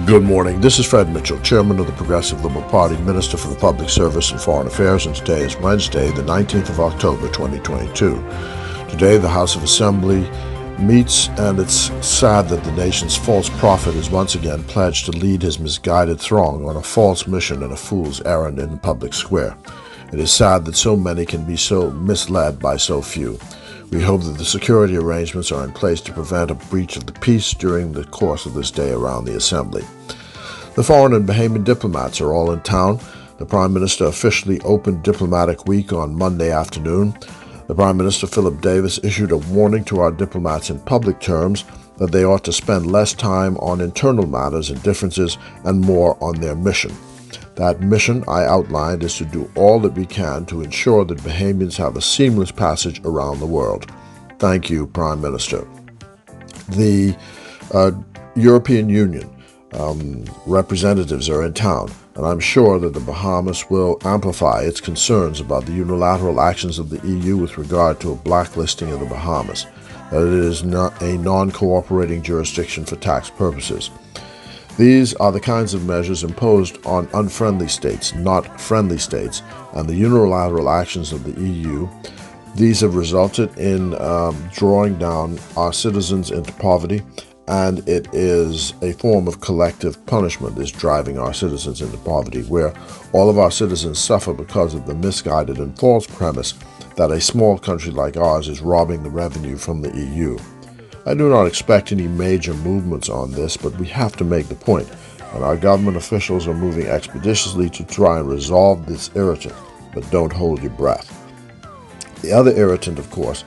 Good morning. This is Fred Mitchell, Chairman of the Progressive Liberal Party, Minister for the Public Service and Foreign Affairs, and today is Wednesday, the 19th of October, 2022. Today, the House of Assembly meets, and it's sad that the nation's false prophet is once again pledged to lead his misguided throng on a false mission and a fool's errand in the public square. It is sad that so many can be so misled by so few. We hope that the security arrangements are in place to prevent a breach of the peace during the course of this day around the Assembly. The foreign and Bahamian diplomats are all in town. The Prime Minister officially opened Diplomatic Week on Monday afternoon. The Prime Minister, Philip Davis, issued a warning to our diplomats in public terms that they ought to spend less time on internal matters and differences and more on their mission. That mission, I outlined, is to do all that we can to ensure that Bahamians have a seamless passage around the world. Thank you, Prime Minister. The European Union representatives are in town, and I'm sure that the Bahamas will amplify its concerns about the unilateral actions of the EU with regard to a blacklisting of the Bahamas, that it is not a non-cooperating jurisdiction for tax purposes. These are the kinds of measures imposed on unfriendly states, not friendly states, and the unilateral actions of the EU. These have resulted in drawing down our citizens into poverty, and it is a form of collective punishment is driving our citizens into poverty, where all of our citizens suffer because of the misguided and false premise that a small country like ours is robbing the revenue from the EU. I do not expect any major movements on this, but we have to make the point, and our government officials are moving expeditiously to try and resolve this irritant, but don't hold your breath. The other irritant, of course,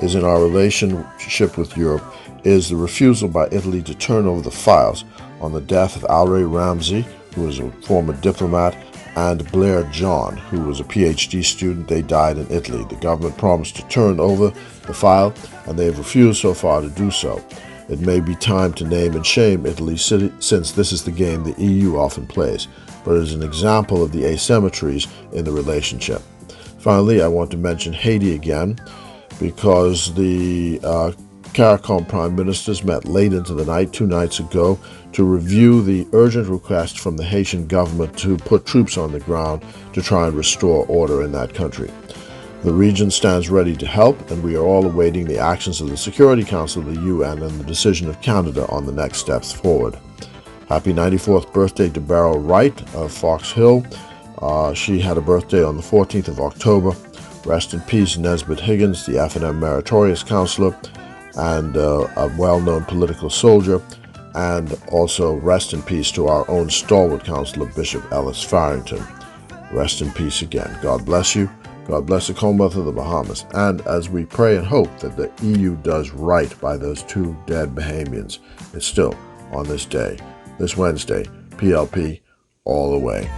is in our relationship with Europe, is the refusal by Italy to turn over the files on the death of Alrae Ramsay, who was a former diplomat, and Blair John, who was a PhD student. They died in Italy. The government promised to turn over the file, and they have refused so far to do so. It may be time to name and shame Italy, since this is the game the EU often plays, but it is an example of the asymmetries in the relationship. Finally, I want to mention Haiti again, because the CARICOM Prime Ministers met late into the night 2 nights ago to review the urgent request from the Haitian government to put troops on the ground to try and restore order in that country. The region stands ready to help, and we are all awaiting the actions of the Security Council of the UN and the decision of Canada on the next steps forward. Happy 94th birthday to Beryl Wright of Fox Hill. She had a birthday on the 14th of October. Rest in peace, Nesbitt Higgins, the F&M Meritorious Councilor, and a well-known political soldier, and also rest in peace to our own Stalwart Councilor, Bishop Ellis Farrington. Rest in peace again. God bless you. God bless the Commonwealth of the Bahamas. And as we pray and hope that the EU does right by those 2 dead Bahamians, it's still on this day, this Wednesday, PLP all the way.